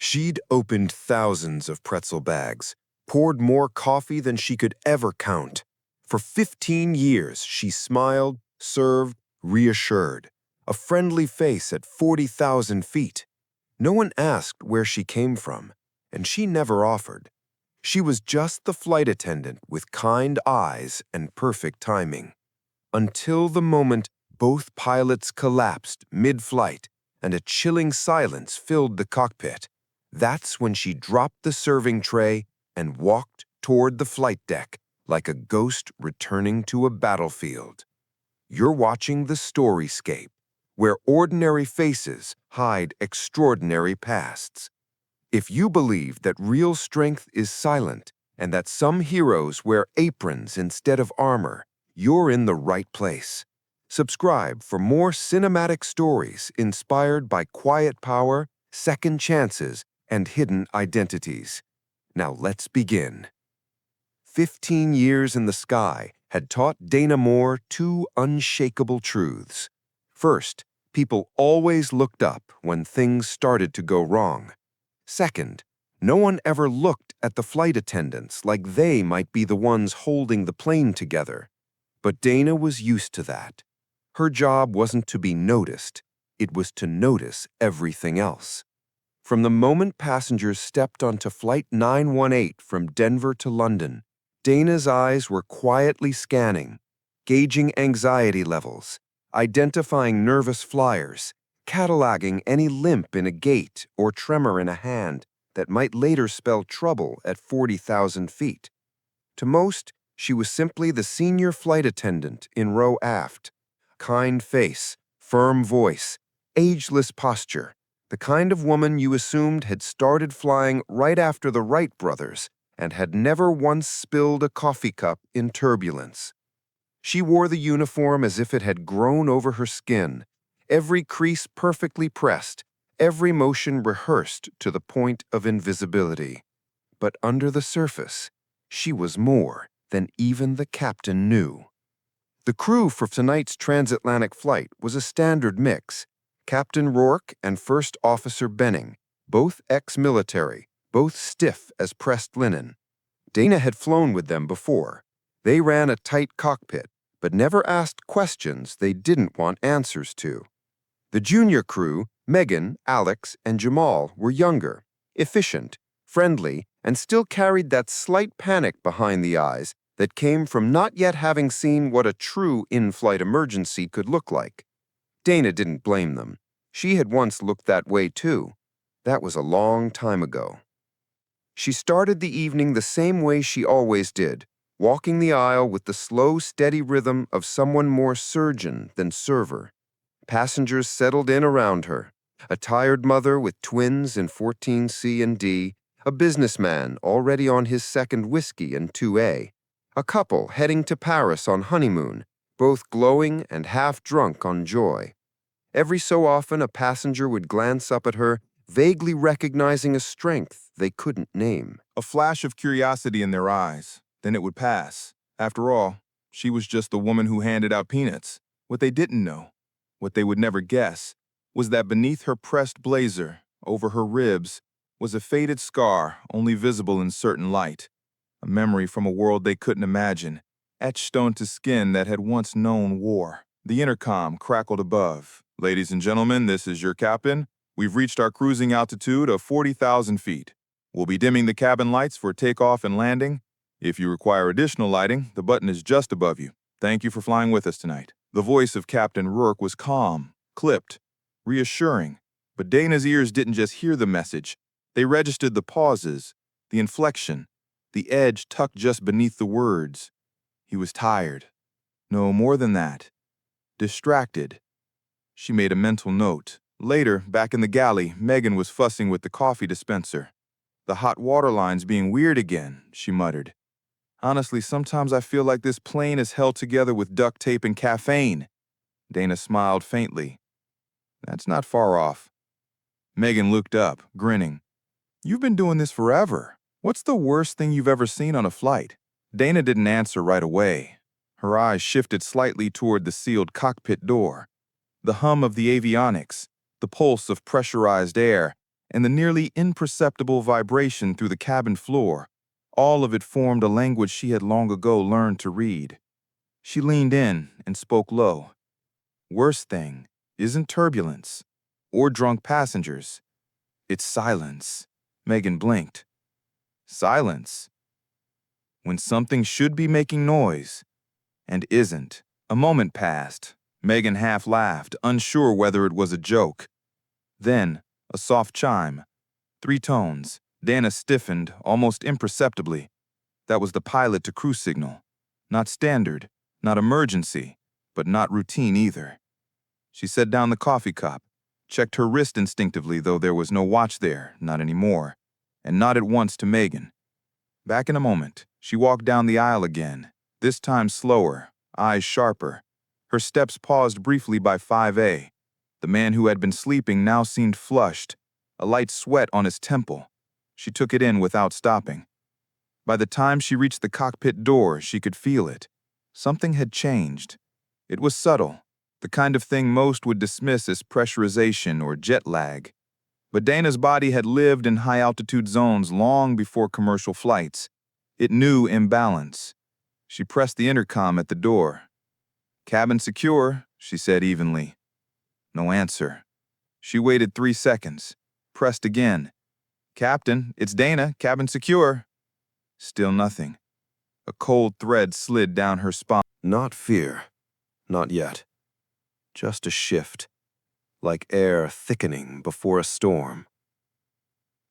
She'd opened thousands of pretzel bags, poured more coffee than she could ever count. For 15 years, she smiled, served, reassured, a friendly face at 40,000 feet. No one asked where she came from, and she never offered. She was just the flight attendant with kind eyes and perfect timing. Until the moment both pilots collapsed mid-flight and a chilling silence filled the cockpit. That's when she dropped the serving tray and walked toward the flight deck like a ghost returning to a battlefield. You're watching the Storyscape, where ordinary faces hide extraordinary pasts. If you believe that real strength is silent and that some heroes wear aprons instead of armor, you're in the right place. Subscribe for more cinematic stories inspired by quiet power, second chances, and hidden identities. Now let's begin. 15 years in the sky had taught Dana Moore two unshakable truths. First, people always looked up when things started to go wrong. Second, no one ever looked at the flight attendants like they might be the ones holding the plane together. But Dana was used to that. Her job wasn't to be noticed, it was to notice everything else. From the moment passengers stepped onto Flight 918 from Denver to London, Dana's eyes were quietly scanning, gauging anxiety levels, identifying nervous flyers, cataloging any limp in a gait or tremor in a hand that might later spell trouble at 40,000 feet. To most, she was simply the senior flight attendant in row aft. Kind face, firm voice, ageless posture, the kind of woman you assumed had started flying right after the Wright brothers and had never once spilled a coffee cup in turbulence. She wore the uniform as if it had grown over her skin, every crease perfectly pressed, every motion rehearsed to the point of invisibility. But under the surface, she was more than even the captain knew. The crew for tonight's transatlantic flight was a standard mix. Captain Rourke and First Officer Benning, both ex-military, both stiff as pressed linen. Dana had flown with them before. They ran a tight cockpit, but never asked questions they didn't want answers to. The junior crew, Megan, Alex, and Jamal, were younger, efficient, friendly, and still carried that slight panic behind the eyes that came from not yet having seen what a true in-flight emergency could look like. Dana didn't blame them. She had once looked that way too. That was a long time ago. She started the evening the same way she always did, walking the aisle with the slow, steady rhythm of someone more surgeon than server. Passengers settled in around her. A tired mother with twins in 14C and D, a businessman already on his second whiskey and 2A, a couple heading to Paris on honeymoon, both glowing and half drunk on joy. Every so often, a passenger would glance up at her, vaguely recognizing a strength they couldn't name. A flash of curiosity in their eyes, then it would pass. After all, she was just the woman who handed out peanuts. What they didn't know, what they would never guess, was that beneath her pressed blazer, over her ribs, was a faded scar only visible in certain light, a memory from a world they couldn't imagine, etched onto skin that had once known war. The intercom crackled above. "Ladies and gentlemen, this is your captain. We've reached our cruising altitude of 40,000 feet. We'll be dimming the cabin lights for takeoff and landing. If you require additional lighting, the button is just above you. Thank you for flying with us tonight." The voice of Captain Rourke was calm, clipped, reassuring. But Dana's ears didn't just hear the message. They registered the pauses, the inflection, the edge tucked just beneath the words. He was tired. No, more than that. Distracted. She made a mental note. Later, back in the galley, Megan was fussing with the coffee dispenser. "The hot water line's being weird again," she muttered. "Honestly, sometimes I feel like this plane is held together with duct tape and caffeine." Dana smiled faintly. "That's not far off." Megan looked up, grinning. "You've been doing this forever. What's the worst thing you've ever seen on a flight?" Dana didn't answer right away. Her eyes shifted slightly toward the sealed cockpit door. The hum of the avionics, the pulse of pressurized air, and the nearly imperceptible vibration through the cabin floor, all of it formed a language she had long ago learned to read. She leaned in and spoke low. Worst thing isn't turbulence or drunk passengers. It's silence. Megan blinked. Silence. When something should be making noise and isn't. A moment passed. Megan half laughed, unsure whether it was a joke. Then, a soft chime. 3 tones. Dana stiffened, almost imperceptibly. That was the pilot to crew signal. Not standard, not emergency, but not routine either. She set down the coffee cup, checked her wrist instinctively, though there was no watch there, not anymore, and nodded once to Megan. Back in a moment, she walked down the aisle again, this time slower, eyes sharper. Her steps paused briefly by 5A. The man who had been sleeping now seemed flushed, a light sweat on his temple. She took it in without stopping. By the time she reached the cockpit door, she could feel it. Something had changed. It was subtle, the kind of thing most would dismiss as pressurization or jet lag. But Dana's body had lived in high-altitude zones long before commercial flights. It knew imbalance. She pressed the intercom at the door. "Cabin secure," she said evenly. No answer. She waited 3 seconds, pressed again. "Captain, it's Dana, cabin secure." Still nothing. A cold thread slid down her spine. Not fear. Not yet. Just a shift, like air thickening before a storm.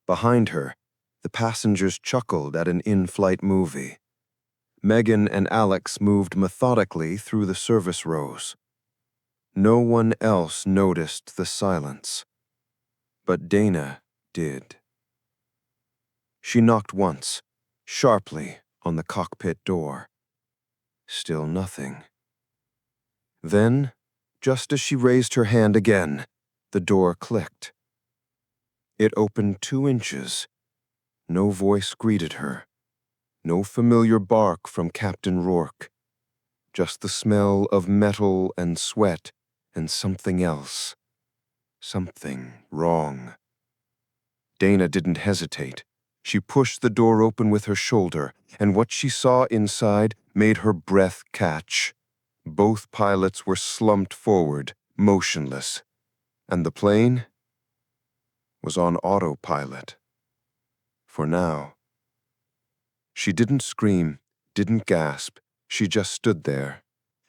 Behind her, the passengers chuckled at an in-flight movie. Megan and Alex moved methodically through the service rows. No one else noticed the silence, but Dana did. She knocked once, sharply, on the cockpit door. Still nothing. Then, just as she raised her hand again, the door clicked. It opened 2 inches. No voice greeted her. No familiar bark from Captain Rourke. Just the smell of metal and sweat and something else. Something wrong. Dana didn't hesitate. She pushed the door open with her shoulder, and what she saw inside made her breath catch. Both pilots were slumped forward, motionless, and the plane was on autopilot. For now. She didn't scream, didn't gasp. She just stood there,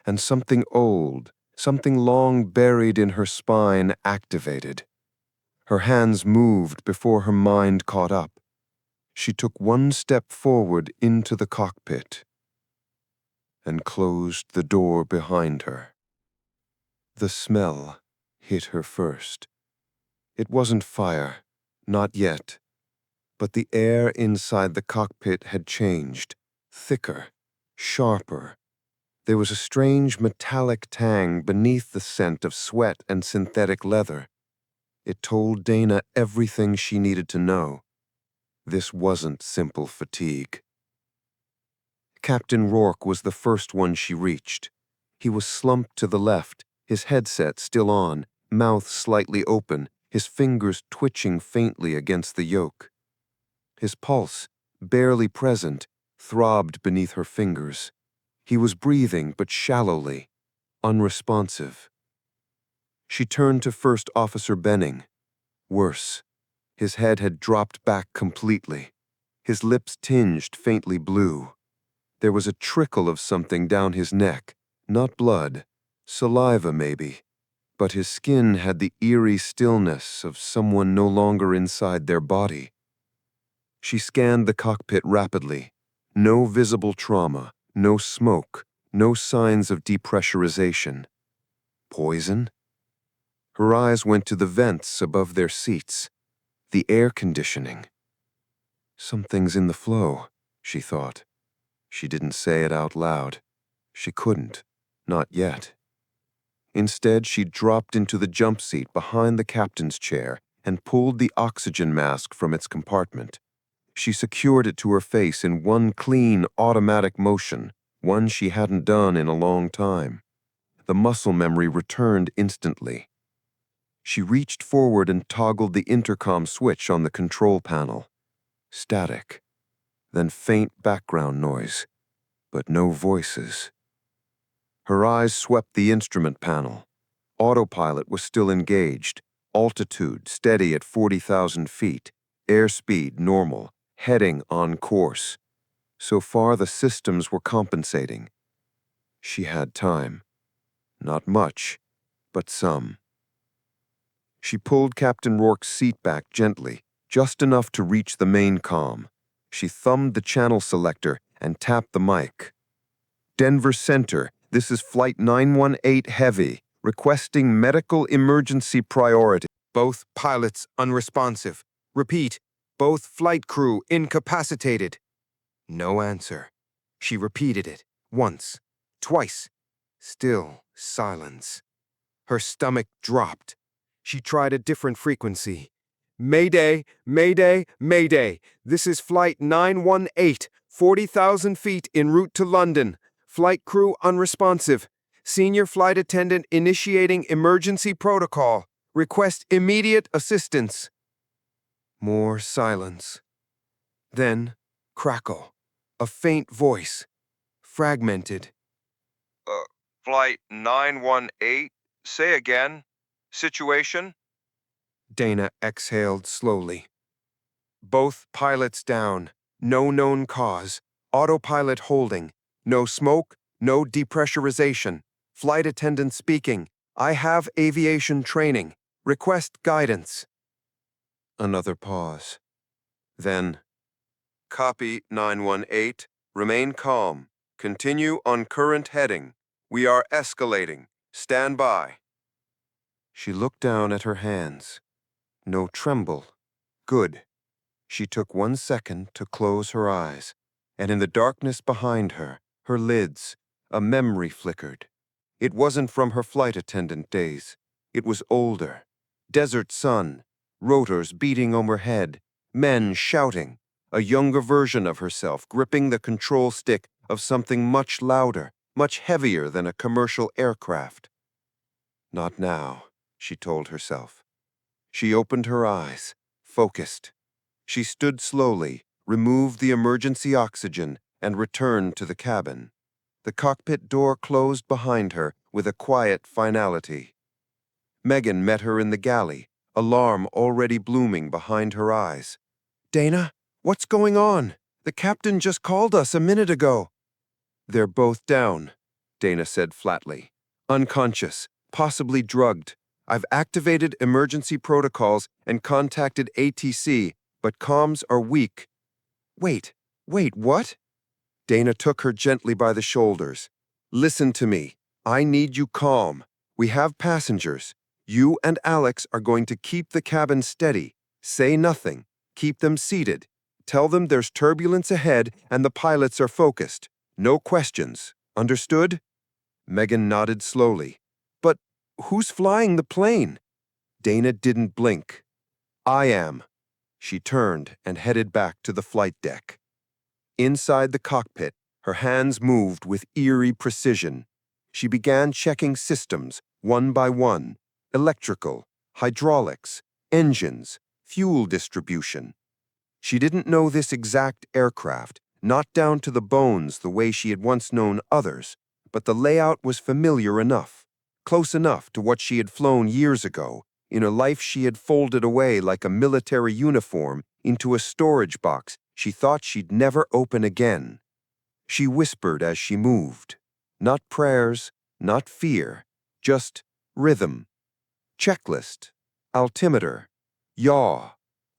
and something old, something long buried in her spine activated. Her hands moved before her mind caught up. She took 1 step forward into the cockpit and closed the door behind her. The smell hit her first. It wasn't fire, not yet, but the air inside the cockpit had changed, thicker, sharper. There was a strange metallic tang beneath the scent of sweat and synthetic leather. It told Dana everything she needed to know. This wasn't simple fatigue. Captain Rourke was the first one she reached. He was slumped to the left, his headset still on, mouth slightly open, his fingers twitching faintly against the yoke. His pulse, barely present, throbbed beneath her fingers. He was breathing, but shallowly, unresponsive. She turned to First Officer Benning. Worse. His head had dropped back completely. His lips tinged faintly blue. There was a trickle of something down his neck, not blood, saliva maybe, but his skin had the eerie stillness of someone no longer inside their body. She scanned the cockpit rapidly. No visible trauma, no smoke, no signs of depressurization. Poison? Her eyes went to the vents above their seats. The air conditioning. Something's in the flow, she thought. She didn't say it out loud. She couldn't. Not yet. Instead, she dropped into the jump seat behind the captain's chair and pulled the oxygen mask from its compartment. She secured it to her face in one clean, automatic motion, one she hadn't done in a long time. The muscle memory returned instantly. She reached forward and toggled the intercom switch on the control panel. Static, then faint background noise, but no voices. Her eyes swept the instrument panel. Autopilot was still engaged, altitude steady at 40,000 feet, airspeed normal, heading on course. So far the systems were compensating. She had time. Not much, but some. She pulled Captain Rourke's seat back gently, just enough to reach the main comm. She thumbed the channel selector and tapped the mic. Denver Center, this is Flight 918 Heavy, requesting medical emergency priority. Both pilots unresponsive. Repeat, both flight crew incapacitated. No answer. She repeated it, once, twice. Still silence. Her stomach dropped. She tried a different frequency. Mayday, Mayday, Mayday. This is Flight 918, 40,000 feet en route to London. Flight crew unresponsive. Senior flight attendant initiating emergency protocol. Request immediate assistance. More silence. Then, crackle. A faint voice. Fragmented. Flight 918, say again. Situation? Dana exhaled slowly. Both pilots down. No known cause. Autopilot holding. No smoke, no depressurization. Flight attendant speaking. I have aviation training. Request guidance. Another pause. Then, copy 918. Remain calm. Continue on current heading. We are escalating. Stand by. She looked down at her hands. No tremble. Good. She took 1 second to close her eyes, and in the darkness behind her, her lids, a memory flickered. It wasn't from her flight attendant days. It was older. Desert sun, rotors beating overhead, men shouting, a younger version of herself gripping the control stick of something much louder, much heavier than a commercial aircraft. Not now, she told herself. She opened her eyes, focused. She stood slowly, removed the emergency oxygen, and returned to the cabin. The cockpit door closed behind her with a quiet finality. Megan met her in the galley, alarm already blooming behind her eyes. Dana, what's going on? The captain just called us a minute ago. They're both down, Dana said flatly. Unconscious, possibly drugged. I've activated emergency protocols and contacted ATC, but comms are weak. Wait, what? Dana took her gently by the shoulders. Listen to me. I need you calm. We have passengers. You and Alex are going to keep the cabin steady. Say nothing. Keep them seated. Tell them there's turbulence ahead and the pilots are focused. No questions. Understood? Megan nodded slowly. But who's flying the plane? Dana didn't blink. I am. She turned and headed back to the flight deck. Inside the cockpit, her hands moved with eerie precision. She began checking systems, one by one. Electrical, hydraulics, engines, fuel distribution. She didn't know this exact aircraft, not down to the bones the way she had once known others, but the layout was familiar enough, close enough to what she had flown years ago, in a life she had folded away like a military uniform into a storage box she thought she'd never open again. She whispered as she moved. Not prayers, not fear, just rhythm. Checklist, altimeter, yaw,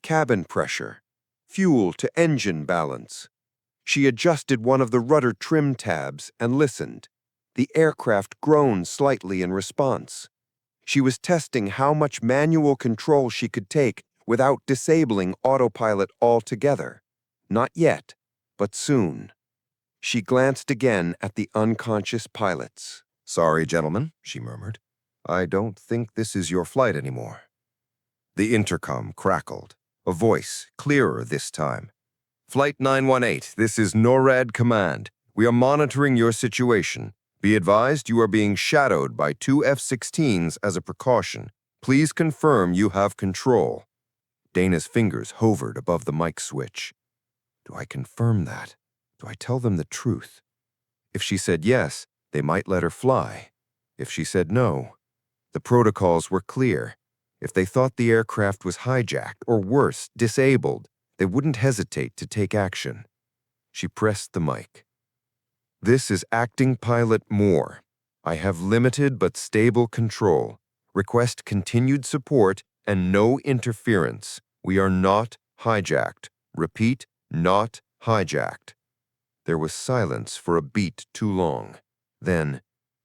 cabin pressure, fuel to engine balance. She adjusted one of the rudder trim tabs and listened. The aircraft groaned slightly in response. She was testing how much manual control she could take without disabling autopilot altogether. Not yet, but soon. She glanced again at the unconscious pilots. "Sorry, gentlemen," she murmured. "I don't think this is your flight anymore." The intercom crackled, a voice clearer this time. "Flight 918, this is NORAD Command. We are monitoring your situation. Be advised you are being shadowed by two F-16s as a precaution. Please confirm you have control. Dana's fingers hovered above the mic switch. Do I confirm that? Do I tell them the truth? If she said yes, they might let her fly. If she said no, the protocols were clear. If they thought the aircraft was hijacked, or worse, disabled, they wouldn't hesitate to take action. She pressed the mic. This is Acting Pilot Moore. I have limited but stable control. Request continued support and no interference. We are not hijacked. Repeat, not hijacked. There was silence for a beat too long. Then,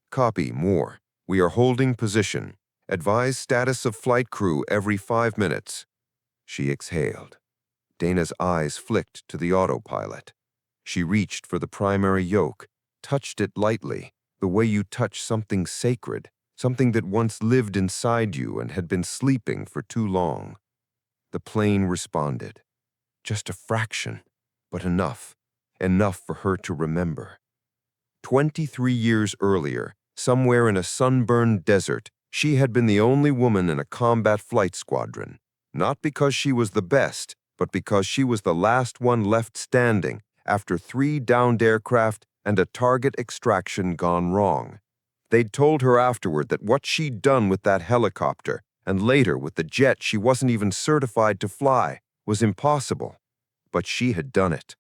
copy, Moore. We are holding position. Advise status of flight crew every 5 minutes. She exhaled. Dana's eyes flicked to the autopilot. She reached for the primary yoke, touched it lightly, the way you touch something sacred, something that once lived inside you and had been sleeping for too long. The plane responded. Just a fraction, but enough. Enough for her to remember. 23 years earlier, somewhere in a sunburned desert, she had been the only woman in a combat flight squadron, not because she was the best, but because she was the last one left standing after 3 downed aircraft and a target extraction gone wrong. They'd told her afterward that what she'd done with that helicopter, and later with the jet she wasn't even certified to fly, was impossible. But she had done it.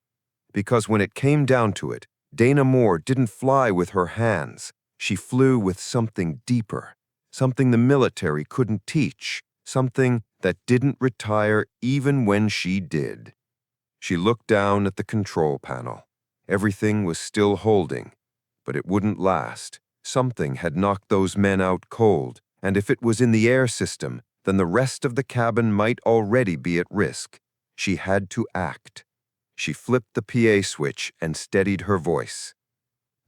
Because when it came down to it, Dana Moore didn't fly with her hands. She flew with something deeper, something the military couldn't teach, something that didn't retire even when she did. She looked down at the control panel. Everything was still holding, but it wouldn't last. Something had knocked those men out cold, and if it was in the air system, then the rest of the cabin might already be at risk. She had to act. She flipped the PA switch and steadied her voice.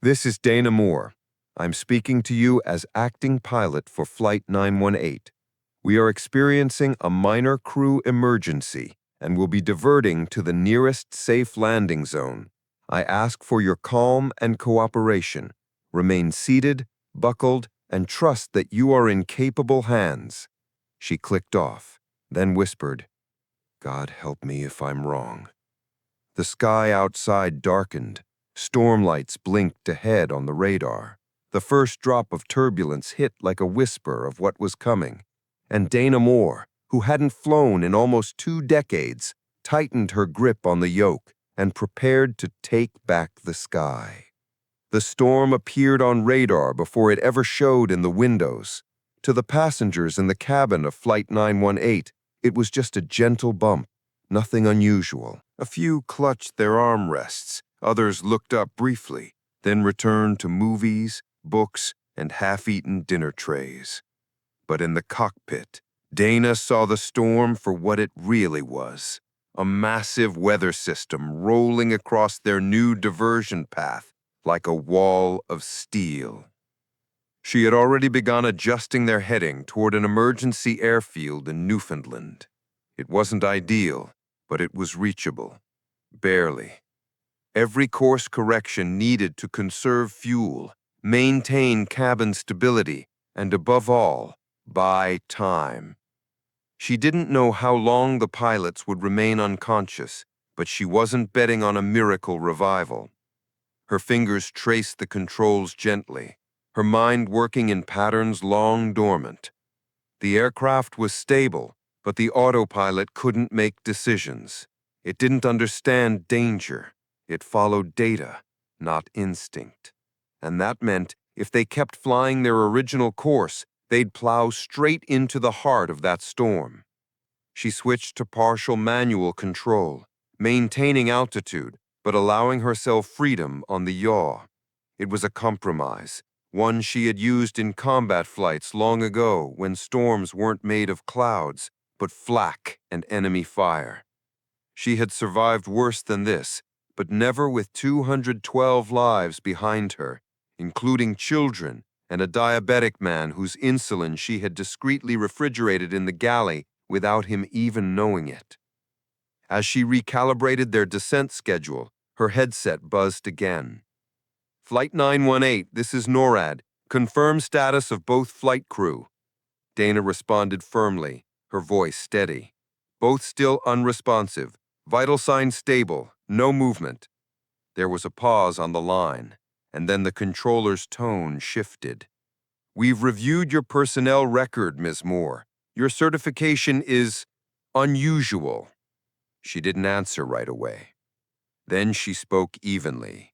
This is Dana Moore. I'm speaking to you as acting pilot for Flight 918. We are experiencing a minor crew emergency and will be diverting to the nearest safe landing zone. I ask for your calm and cooperation. Remain seated, buckled, and trust that you are in capable hands. She clicked off, then whispered, God help me if I'm wrong. The sky outside darkened. Storm lights blinked ahead on the radar. The first drop of turbulence hit like a whisper of what was coming. And Dana Moore, who hadn't flown in almost 2 decades, tightened her grip on the yoke and prepared to take back the sky. The storm appeared on radar before it ever showed in the windows. To the passengers in the cabin of Flight 918, it was just a gentle bump, nothing unusual. A few clutched their armrests, others looked up briefly, then returned to movies, books, and half-eaten dinner trays. But in the cockpit, Dana saw the storm for what it really was, a massive weather system rolling across their new diversion path like a wall of steel. She had already begun adjusting their heading toward an emergency airfield in Newfoundland. It wasn't ideal, but it was reachable. Barely. Every course correction needed to conserve fuel, maintain cabin stability, and above all, buy time. She didn't know how long the pilots would remain unconscious, but she wasn't betting on a miracle revival. Her fingers traced the controls gently, her mind working in patterns long dormant. The aircraft was stable, but the autopilot couldn't make decisions. It didn't understand danger. It followed data, not instinct. And that meant if they kept flying their original course, they'd plow straight into the heart of that storm. She switched to partial manual control, maintaining altitude, but allowing herself freedom on the yaw. It was a compromise, one she had used in combat flights long ago when storms weren't made of clouds, but flak and enemy fire. She had survived worse than this, but never with 212 lives behind her, including children and a diabetic man whose insulin she had discreetly refrigerated in the galley without him even knowing it. As she recalibrated their descent schedule, her headset buzzed again. Flight 918, this is NORAD. Confirm status of both flight crew. Dana responded firmly, her voice steady. Both still unresponsive, vital signs stable, no movement. There was a pause on the line, and then the controller's tone shifted. We've reviewed your personnel record, Ms. Moore. Your certification is unusual. She didn't answer right away. Then she spoke evenly.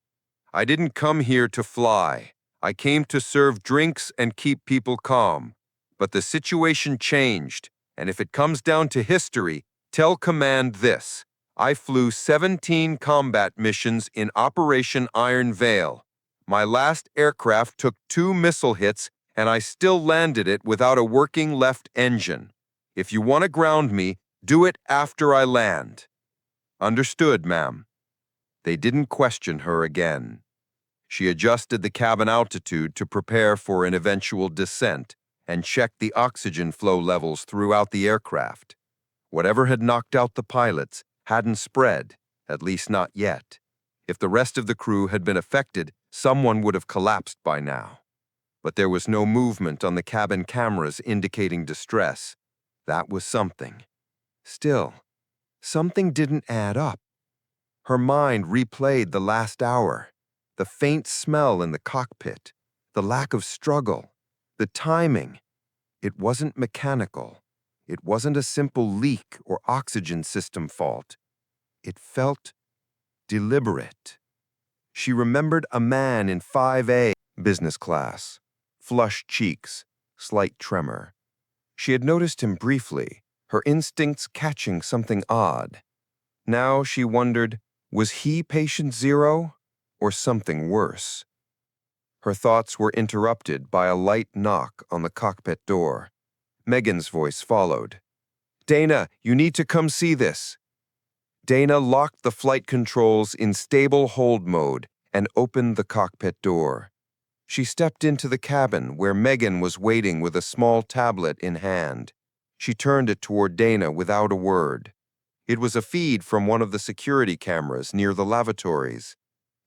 I didn't come here to fly. I came to serve drinks and keep people calm. But the situation changed, and if it comes down to history, tell Command this. I flew 17 combat missions in Operation Iron Veil. My last aircraft took 2 missile hits, and I still landed it without a working left engine. If you want to ground me, do it after I land. Understood, ma'am. They didn't question her again. She adjusted the cabin altitude to prepare for an eventual descent and checked the oxygen flow levels throughout the aircraft. Whatever had knocked out the pilots hadn't spread, at least not yet. If the rest of the crew had been affected, someone would have collapsed by now. But there was no movement on the cabin cameras indicating distress. That was something. Still, something didn't add up. Her mind replayed the last hour, the faint smell in the cockpit, the lack of struggle, the timing. It wasn't mechanical. It wasn't a simple leak or oxygen system fault. It felt deliberate. She remembered a man in 5A business class, flushed cheeks, slight tremor. She had noticed him briefly, her instincts catching something odd. Now she wondered, was he patient zero or something worse? Her thoughts were interrupted by a light knock on the cockpit door. Megan's voice followed. Dana, you need to come see this. Dana locked the flight controls in stable hold mode and opened the cockpit door. She stepped into the cabin where Megan was waiting with a small tablet in hand. She turned it toward Dana without a word. It was a feed from one of the security cameras near the lavatories.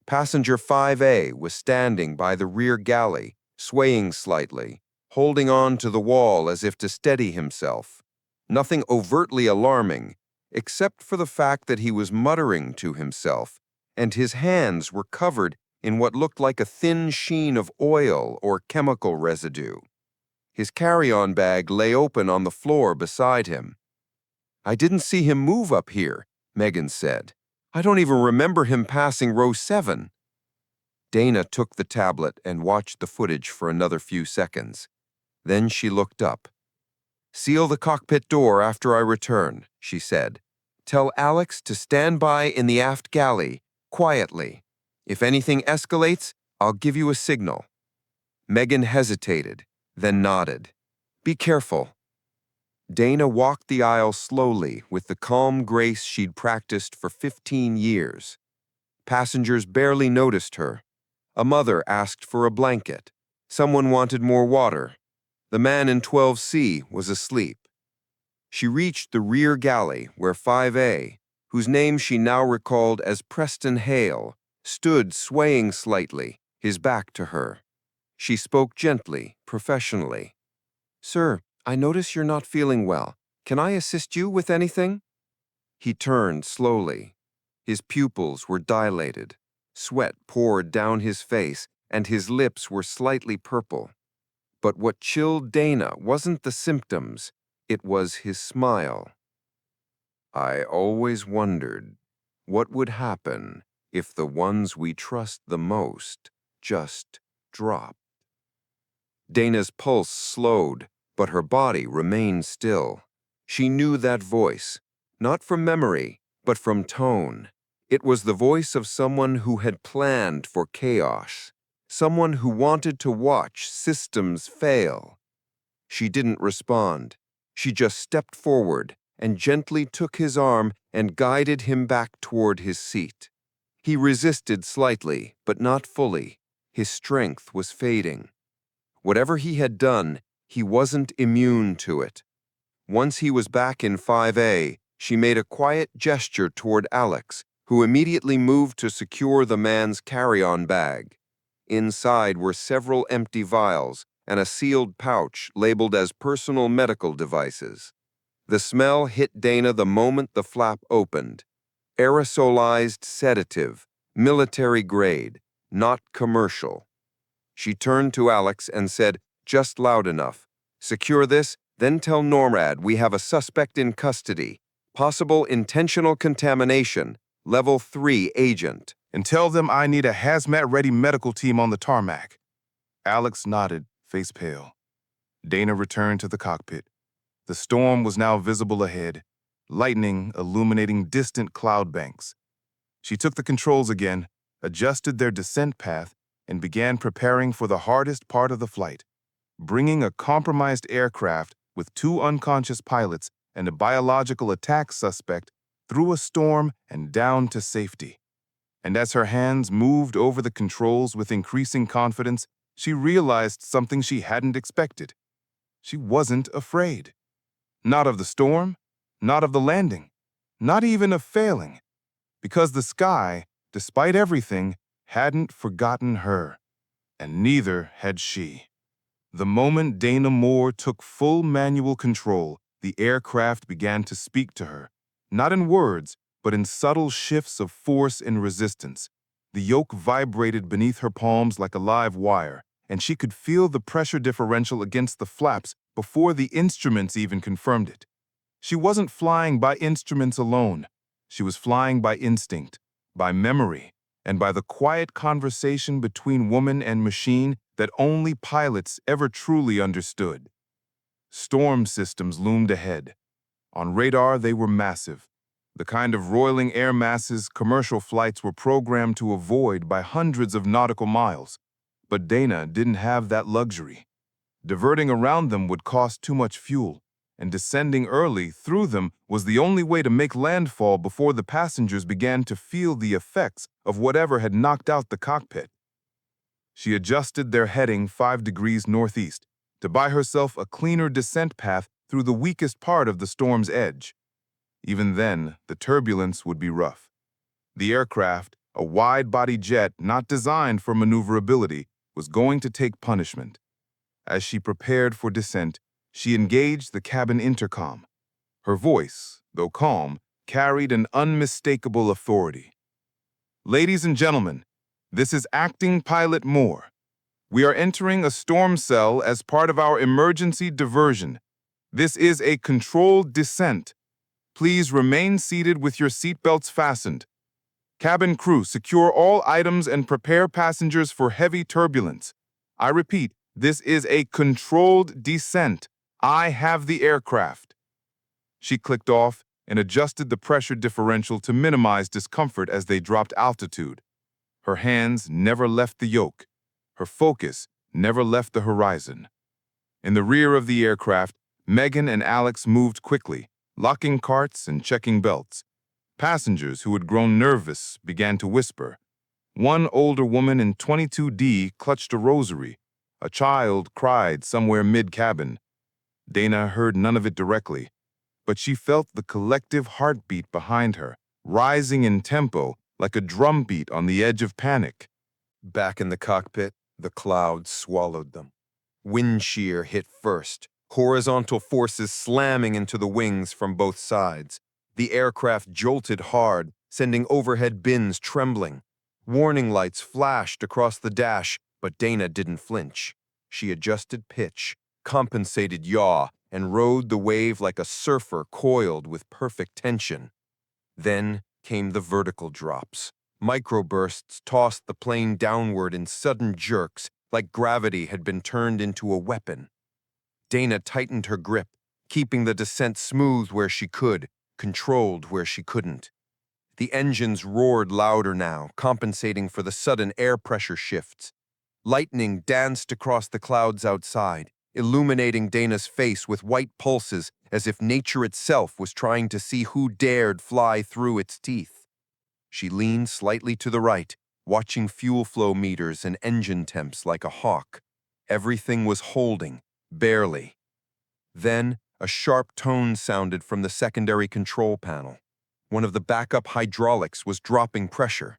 Passenger 5A was standing by the rear galley, swaying slightly, holding on to the wall as if to steady himself. Nothing overtly alarming, except for the fact that he was muttering to himself, and his hands were covered in what looked like a thin sheen of oil or chemical residue. His carry-on bag lay open on the floor beside him. I didn't see him move up here, Megan said. I don't even remember him passing row 7. Dana took the tablet and watched the footage for another few seconds. Then she looked up. Seal the cockpit door after I return, she said. Tell Alex to stand by in the aft galley, quietly. If anything escalates, I'll give you a signal. Megan hesitated, then nodded. Be careful. Dana walked the aisle slowly with the calm grace she'd practiced for 15 years. Passengers barely noticed her. A mother asked for a blanket. Someone wanted more water. The man in 12C was asleep. She reached the rear galley where 5A, whose name she now recalled as Preston Hale, stood swaying slightly, his back to her. She spoke gently, professionally. Sir, I notice you're not feeling well. Can I assist you with anything? He turned slowly. His pupils were dilated. Sweat poured down his face, and his lips were slightly purple. But what chilled Dana wasn't the symptoms, it was his smile. I always wondered what would happen if the ones we trust the most just dropped. Dana's pulse slowed, but her body remained still. She knew that voice, not from memory, but from tone. It was the voice of someone who had planned for chaos, someone who wanted to watch systems fail. She didn't respond. She just stepped forward and gently took his arm and guided him back toward his seat. He resisted slightly, but not fully. His strength was fading. Whatever he had done, he wasn't immune to it. Once he was back in 5A, she made a quiet gesture toward Alex, who immediately moved to secure the man's carry-on bag. Inside were several empty vials, and a sealed pouch labeled as personal medical devices. The smell hit Dana the moment the flap opened. Aerosolized sedative, military grade, not commercial. She turned to Alex and said, just loud enough, "Secure this, then tell NORAD we have a suspect in custody. Possible intentional contamination, level 3 agent." And tell them I need a hazmat-ready medical team on the tarmac. Alex nodded, face pale. Dana returned to the cockpit. The storm was now visible ahead, lightning illuminating distant cloud banks. She took the controls again, adjusted their descent path, and began preparing for the hardest part of the flight, bringing a compromised aircraft with 2 unconscious pilots and a biological attack suspect through a storm and down to safety. And as her hands moved over the controls with increasing confidence, she realized something she hadn't expected. She wasn't afraid. Not of the storm, not of the landing, not even of failing. Because the sky, despite everything, hadn't forgotten her. And neither had she. The moment Dana Moore took full manual control, the aircraft began to speak to her, not in words, but in subtle shifts of force and resistance. The yoke vibrated beneath her palms like a live wire, and she could feel the pressure differential against the flaps before the instruments even confirmed it. She wasn't flying by instruments alone. She was flying by instinct, by memory, and by the quiet conversation between woman and machine that only pilots ever truly understood. Storm systems loomed ahead. On radar, they were massive, the kind of roiling air masses commercial flights were programmed to avoid by hundreds of nautical miles. But Dana didn't have that luxury. Diverting around them would cost too much fuel, and descending early through them was the only way to make landfall before the passengers began to feel the effects of whatever had knocked out the cockpit. She adjusted their heading 5 degrees northeast to buy herself a cleaner descent path through the weakest part of the storm's edge. Even then, the turbulence would be rough. The aircraft, a wide-body jet not designed for maneuverability, was going to take punishment. As she prepared for descent, she engaged the cabin intercom. Her voice, though calm, carried an unmistakable authority. "Ladies and gentlemen, this is Acting Pilot Moore. We are entering a storm cell as part of our emergency diversion. This is a controlled descent. Please remain seated with your seatbelts fastened. Cabin crew, secure all items and prepare passengers for heavy turbulence. I repeat, this is a controlled descent. I have the aircraft." She clicked off and adjusted the pressure differential to minimize discomfort as they dropped altitude. Her hands never left the yoke. Her focus never left the horizon. In the rear of the aircraft, Megan and Alex moved quickly, locking carts and checking belts. Passengers who had grown nervous began to whisper. One older woman in 22D clutched a rosary. A child cried somewhere mid-cabin. Dana heard none of it directly, but she felt the collective heartbeat behind her, rising in tempo like a drumbeat on the edge of panic. Back in the cockpit, the clouds swallowed them. Wind shear hit first, horizontal forces slamming into the wings from both sides. The aircraft jolted hard, sending overhead bins trembling. Warning lights flashed across the dash, but Dana didn't flinch. She adjusted pitch, compensated yaw, and rode the wave like a surfer coiled with perfect tension. Then came the vertical drops. Microbursts tossed the plane downward in sudden jerks, like gravity had been turned into a weapon. Dana tightened her grip, keeping the descent smooth where she could, controlled where she couldn't. The engines roared louder now, compensating for the sudden air pressure shifts. Lightning danced across the clouds outside, illuminating Dana's face with white pulses as if nature itself was trying to see who dared fly through its teeth. She leaned slightly to the right, watching fuel flow meters and engine temps like a hawk. Everything was holding, barely. Then, a sharp tone sounded from the secondary control panel. One of the backup hydraulics was dropping pressure.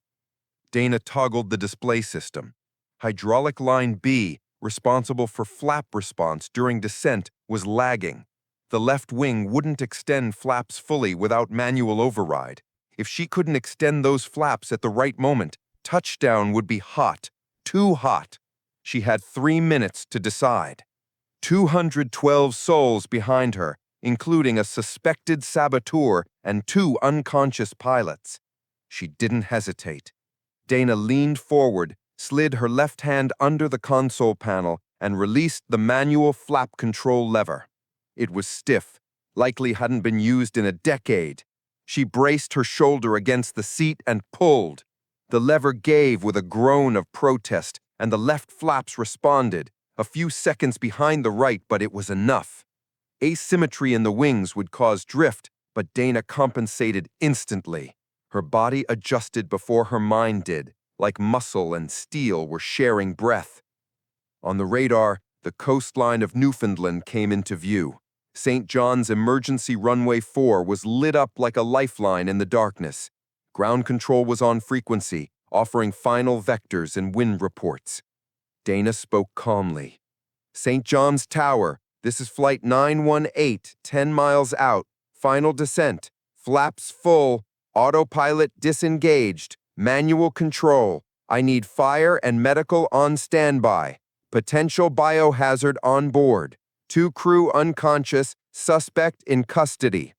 Dana toggled the display system. Hydraulic line B, responsible for flap response during descent, was lagging. The left wing wouldn't extend flaps fully without manual override. If she couldn't extend those flaps at the right moment, touchdown would be hot, too hot. She had 3 minutes to decide. 212 souls behind her, including a suspected saboteur and 2 unconscious pilots. She didn't hesitate. Dana leaned forward, slid her left hand under the console panel, and released the manual flap control lever. It was stiff, likely hadn't been used in a decade. She braced her shoulder against the seat and pulled. The lever gave with a groan of protest, and the left flaps responded, a few seconds behind the right, but it was enough. Asymmetry in the wings would cause drift, but Dana compensated instantly. Her body adjusted before her mind did, like muscle and steel were sharing breath. On the radar, the coastline of Newfoundland came into view. St. John's emergency runway 4 was lit up like a lifeline in the darkness. Ground control was on frequency, offering final vectors and wind reports. Dana spoke calmly. St. John's Tower, this is Flight 918, 10 miles out. Final descent. Flaps full. Autopilot disengaged. Manual control. I need fire and medical on standby. Potential biohazard on board. 2 crew unconscious. Suspect in custody.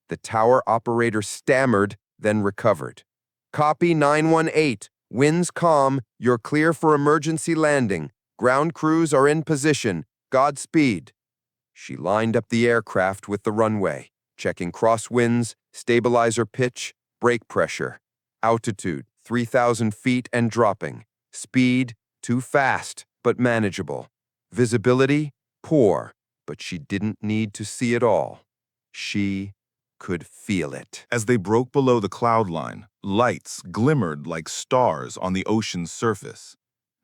The tower operator stammered, then recovered. Copy 918. Winds calm. You're clear for emergency landing. Ground crews are in position. Godspeed. She lined up the aircraft with the runway, checking crosswinds, stabilizer pitch, brake pressure. Altitude, 3,000 feet and dropping. Speed, too fast, but manageable. Visibility, poor, but she didn't need to see it all. She could feel it. As they broke below the cloud line, lights glimmered like stars on the ocean's surface.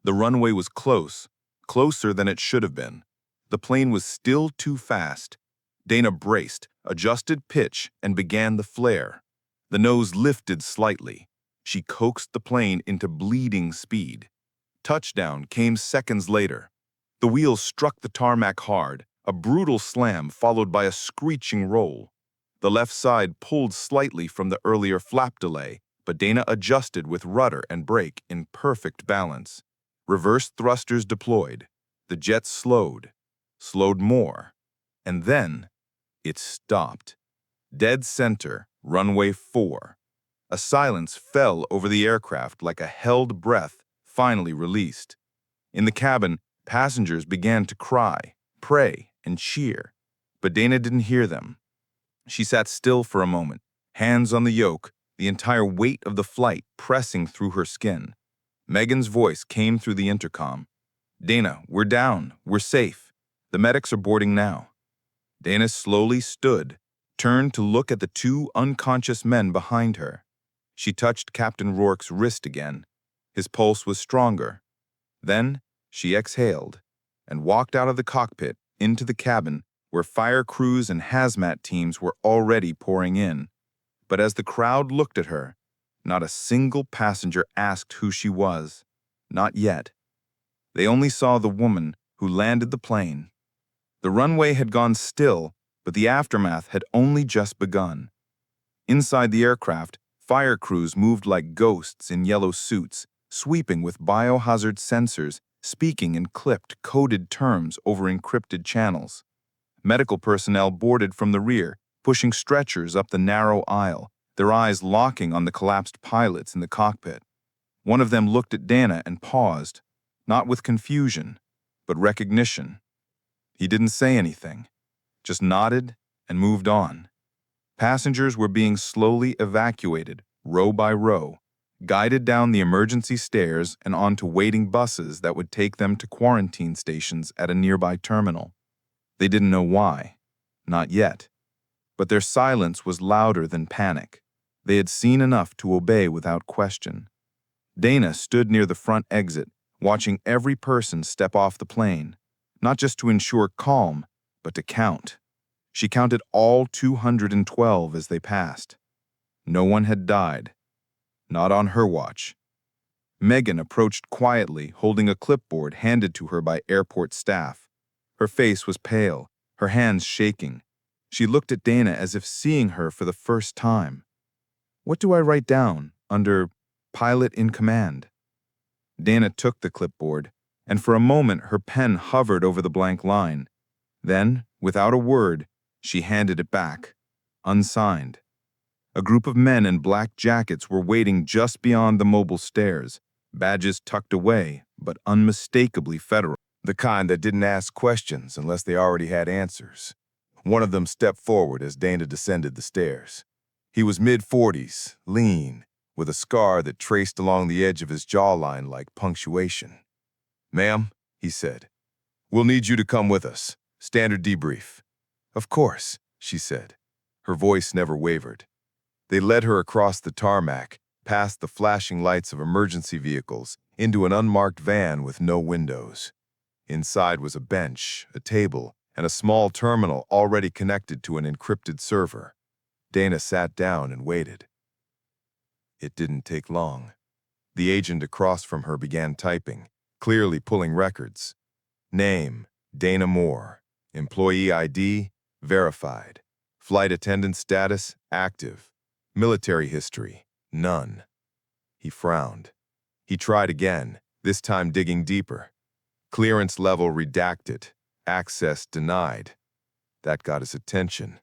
The runway was close, closer than it should have been. The plane was still too fast. Dana braced, adjusted pitch, and began the flare. The nose lifted slightly. She coaxed the plane into bleeding speed. Touchdown came seconds later. The wheels struck the tarmac hard, a brutal slam followed by a screeching roll. The left side pulled slightly from the earlier flap delay, but Dana adjusted with rudder and brake in perfect balance. Reverse thrusters deployed. The jet slowed more, and then it stopped. Dead center, runway 4. A silence fell over the aircraft like a held breath finally released. In the cabin, passengers began to cry, pray, and cheer, but Dana didn't hear them. She sat still for a moment, hands on the yoke, the entire weight of the flight pressing through her skin. Megan's voice came through the intercom. Dana, we're down. We're safe. The medics are boarding now. Dana slowly stood, turned to look at the 2 unconscious men behind her. She touched Captain Rourke's wrist again. His pulse was stronger. Then she exhaled and walked out of the cockpit into the cabin where fire crews and hazmat teams were already pouring in. But as the crowd looked at her, not a single passenger asked who she was. Not yet. They only saw the woman who landed the plane. The runway had gone still, but the aftermath had only just begun. Inside the aircraft, fire crews moved like ghosts in yellow suits, sweeping with biohazard sensors, speaking in clipped, coded terms over encrypted channels. Medical personnel boarded from the rear, pushing stretchers up the narrow aisle, their eyes locking on the collapsed pilots in the cockpit. One of them looked at Dana and paused, not with confusion, but recognition. He didn't say anything, just nodded and moved on. Passengers were being slowly evacuated, row by row, guided down the emergency stairs and onto waiting buses that would take them to quarantine stations at a nearby terminal. They didn't know why, not yet. But their silence was louder than panic. They had seen enough to obey without question. Dana stood near the front exit, watching every person step off the plane, not just to ensure calm, but to count. She counted all 212 as they passed. No one had died. Not on her watch. Megan approached quietly, holding a clipboard handed to her by airport staff. Her face was pale, her hands shaking. She looked at Dana as if seeing her for the first time. "What do I write down under pilot in command?" Dana took the clipboard, and for a moment her pen hovered over the blank line. Then, without a word, she handed it back, unsigned. A group of men in black jackets were waiting just beyond the mobile stairs, badges tucked away, but unmistakably federal. The kind that didn't ask questions unless they already had answers. One of them stepped forward as Dana descended the stairs. He was mid-40s, lean, with a scar that traced along the edge of his jawline like punctuation. "Ma'am," he said, "we'll need you to come with us. Standard debrief." "Of course," she said. Her voice never wavered. They led her across the tarmac, past the flashing lights of emergency vehicles, into an unmarked van with no windows. Inside was a bench, a table, and a small terminal already connected to an encrypted server. Dana sat down and waited. It didn't take long. The agent across from her began typing, clearly pulling records. Name, Dana Moore. Employee ID, verified. Flight attendant status, active. Military history, none. He frowned. He tried again, this time digging deeper. Clearance level redacted. Access denied. That got his attention.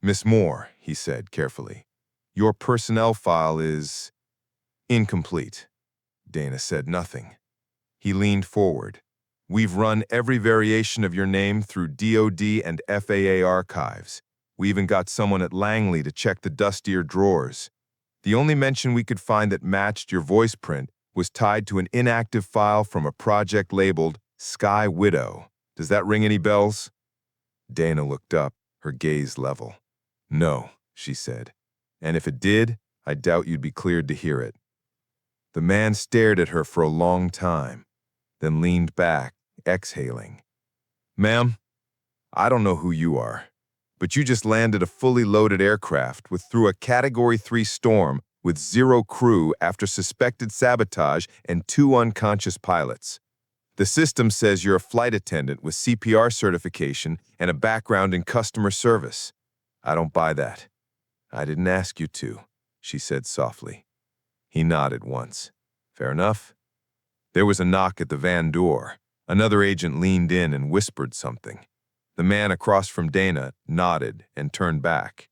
"Miss Moore," he said carefully, "your personnel file is incomplete." Dana said nothing. He leaned forward. "We've run every variation of your name through DoD and FAA archives. We even got someone at Langley to check the dustier drawers. The only mention we could find that matched your voice print was tied to an inactive file from a project labeled Sky Widow. Does that ring any bells?" Dana looked up, her gaze level. "No," she said. "And if it did, I doubt you'd be cleared to hear it." The man stared at her for a long time, then leaned back, exhaling. "Ma'am, I don't know who you are, but you just landed a fully loaded aircraft through a Category 3 storm with 0 crew after suspected sabotage and 2 unconscious pilots. The system says you're a flight attendant with CPR certification and a background in customer service. I don't buy that." "I didn't ask you to," she said softly. He nodded once. "Fair enough." There was a knock at the van door. Another agent leaned in and whispered something. The man across from Dana nodded and turned back.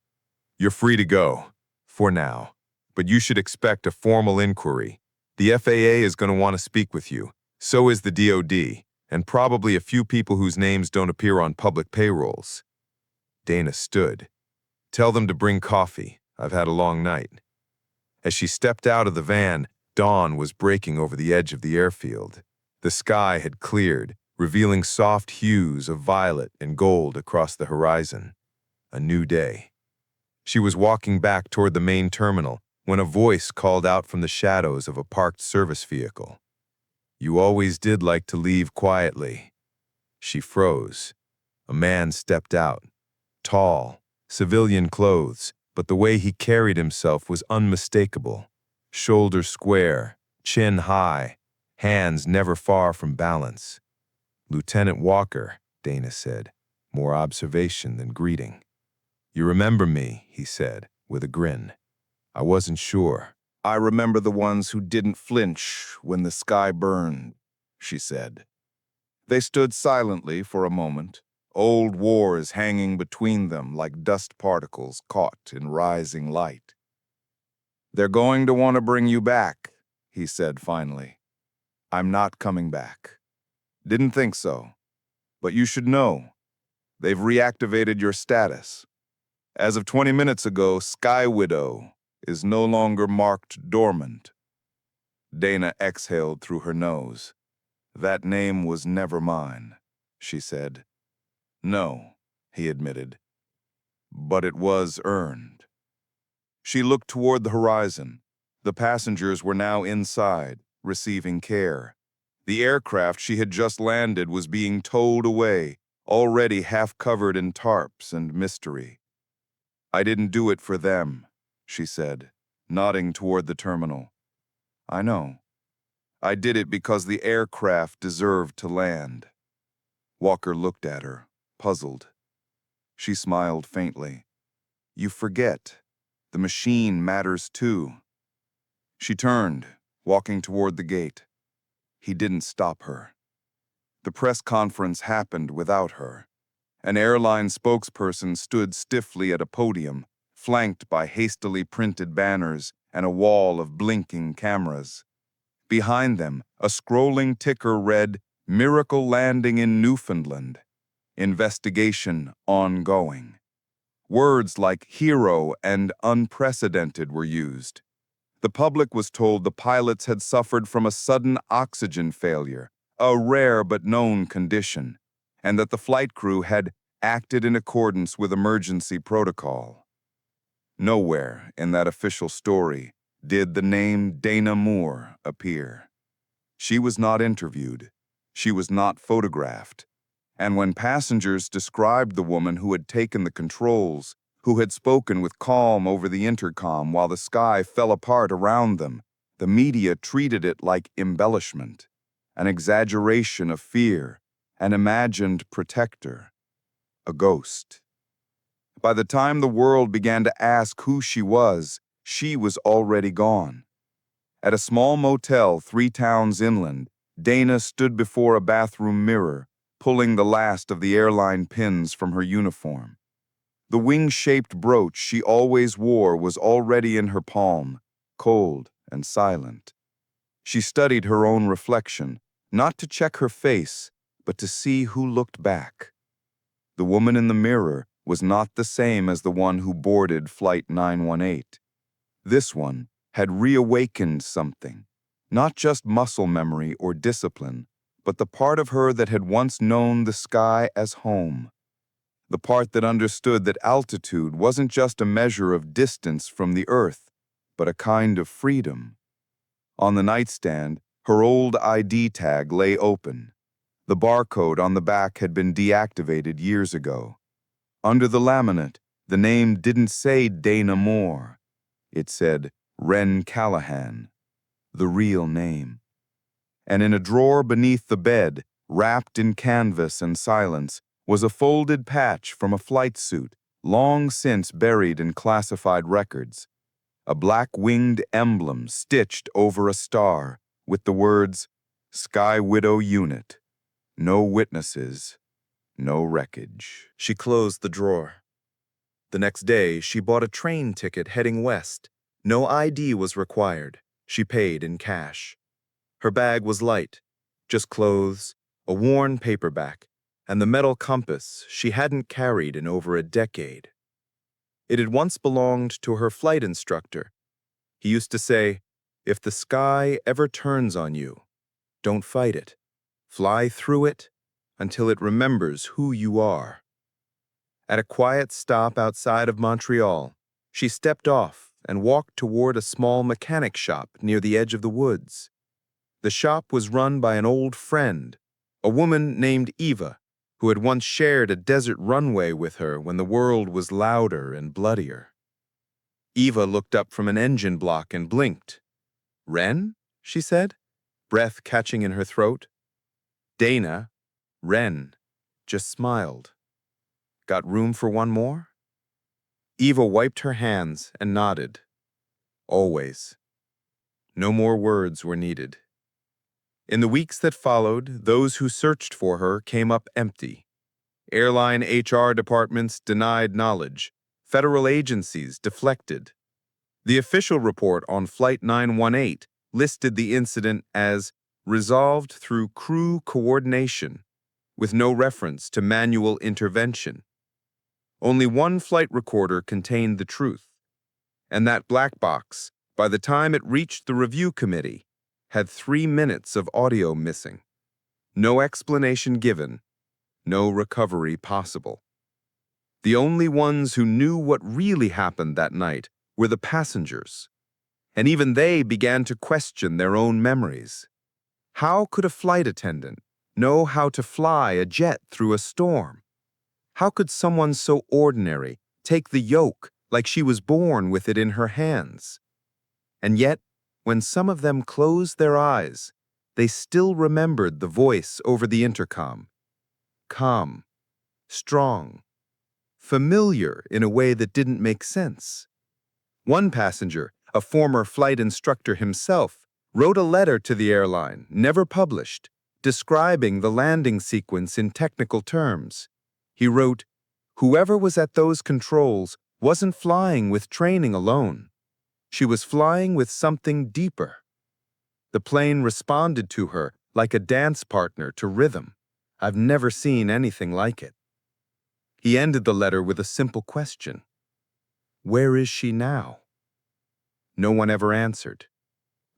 "You're free to go, for now, but you should expect a formal inquiry. The FAA is going to want to speak with you. So is the DoD, and probably a few people whose names don't appear on public payrolls." Dana stood. "Tell them to bring coffee. I've had a long night." As she stepped out of the van, dawn was breaking over the edge of the airfield. The sky had cleared, revealing soft hues of violet and gold across the horizon. A new day. She was walking back toward the main terminal when a voice called out from the shadows of a parked service vehicle. "You always did like to leave quietly." She froze. A man stepped out. Tall, civilian clothes, but the way he carried himself was unmistakable. Shoulders square, chin high, hands never far from balance. "Lieutenant Walker," Dana said, more observation than greeting. "You remember me," he said, with a grin. "I wasn't sure." "I remember the ones who didn't flinch when the sky burned," she said. They stood silently for a moment, old wars hanging between them like dust particles caught in rising light. "They're going to want to bring you back," he said finally. "I'm not coming back. Didn't think so. But you should know. They've reactivated your status. As of 20 minutes ago, Sky Widow is no longer marked dormant." Dana exhaled through her nose. "That name was never mine," she said. "No," he admitted. "But it was earned." She looked toward the horizon. The passengers were now inside, receiving care. The aircraft she had just landed was being towed away, already half covered in tarps and mystery. "I didn't do it for them," she said, nodding toward the terminal. "I know. I did it because the aircraft deserved to land." Walker looked at her, puzzled. She smiled faintly. "You forget. The machine matters too." She turned, walking toward the gate. He didn't stop her. The press conference happened without her. An airline spokesperson stood stiffly at a podium, flanked by hastily printed banners and a wall of blinking cameras. Behind them, a scrolling ticker read, "Miracle landing in Newfoundland. Investigation ongoing." Words like hero and unprecedented were used. The public was told the pilots had suffered from a sudden oxygen failure, a rare but known condition, and that the flight crew had acted in accordance with emergency protocol. Nowhere in that official story did the name Dana Moore appear. She was not interviewed. She was not photographed. And when passengers described the woman who had taken the controls, who had spoken with calm over the intercom while the sky fell apart around them, the media treated it like embellishment, an exaggeration of fear, an imagined protector, a ghost. By the time the world began to ask who she was already gone. At a small motel 3 towns inland, Dana stood before a bathroom mirror, pulling the last of the airline pins from her uniform. The wing-shaped brooch she always wore was already in her palm, cold and silent. She studied her own reflection, not to check her face, but to see who looked back. The woman in the mirror was not the same as the one who boarded Flight 918. This one had reawakened something, not just muscle memory or discipline, but the part of her that had once known the sky as home. The part that understood that altitude wasn't just a measure of distance from the earth, but a kind of freedom. On the nightstand, her old ID tag lay open. The barcode on the back had been deactivated years ago. Under the laminate, the name didn't say Dana Moore. It said Wren Callahan, the real name. And in a drawer beneath the bed, wrapped in canvas and silence, was a folded patch from a flight suit, long since buried in classified records. A black-winged emblem stitched over a star with the words, "Sky Widow Unit. No witnesses, no wreckage." She closed the drawer. The next day, she bought a train ticket heading west. No ID was required. She paid in cash. Her bag was light, just clothes, a worn paperback, and the metal compass she hadn't carried in over a decade. It had once belonged to her flight instructor. He used to say, "If the sky ever turns on you, don't fight it. Fly through it until it remembers who you are." At a quiet stop outside of Montreal, she stepped off and walked toward a small mechanic shop near the edge of the woods. The shop was run by an old friend, a woman named Eva, who had once shared a desert runway with her when the world was louder and bloodier. Eva looked up from an engine block and blinked. "Wren?" she said, breath catching in her throat. Dana, Wren, just smiled. "Got room for one more?" Eva wiped her hands and nodded. Always. No more words were needed. In the weeks that followed, those who searched for her came up empty. Airline HR departments denied knowledge. Federal agencies deflected. The official report on Flight 918 listed the incident as resolved through crew coordination, with no reference to manual intervention. Only one flight recorder contained the truth, and that black box, by the time it reached the review committee, had 3 minutes of audio missing. No explanation given, no recovery possible. The only ones who knew what really happened that night were the passengers, and even they began to question their own memories. How could a flight attendant know how to fly a jet through a storm? How could someone so ordinary take the yoke like she was born with it in her hands? And yet, when some of them closed their eyes, they still remembered the voice over the intercom. Calm, strong, familiar in a way that didn't make sense. One passenger, a former flight instructor himself, wrote a letter to the airline, never published, describing the landing sequence in technical terms. He wrote, "Whoever was at those controls wasn't flying with training alone. She was flying with something deeper." The plane responded to her like a dance partner to rhythm. I've never seen anything like it. He ended the letter with a simple question. Where is she now? No one ever answered.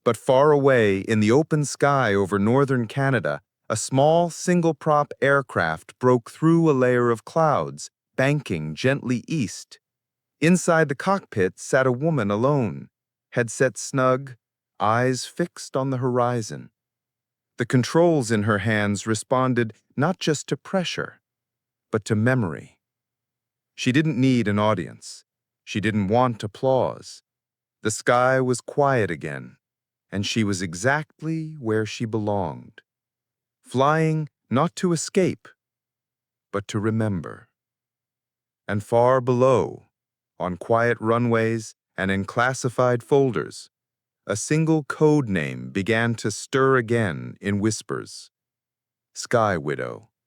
But far away in the open sky over northern Canada, a small single-prop aircraft broke through a layer of clouds, banking gently east. Inside the cockpit sat a woman alone, head set snug, eyes fixed on the horizon. The controls in her hands responded not just to pressure, but to memory. She didn't need an audience. She didn't want applause. The sky was quiet again, and she was exactly where she belonged, flying not to escape, but to remember. And far below, on quiet runways and in classified folders, a single code name began to stir again in whispers. Sky Widow.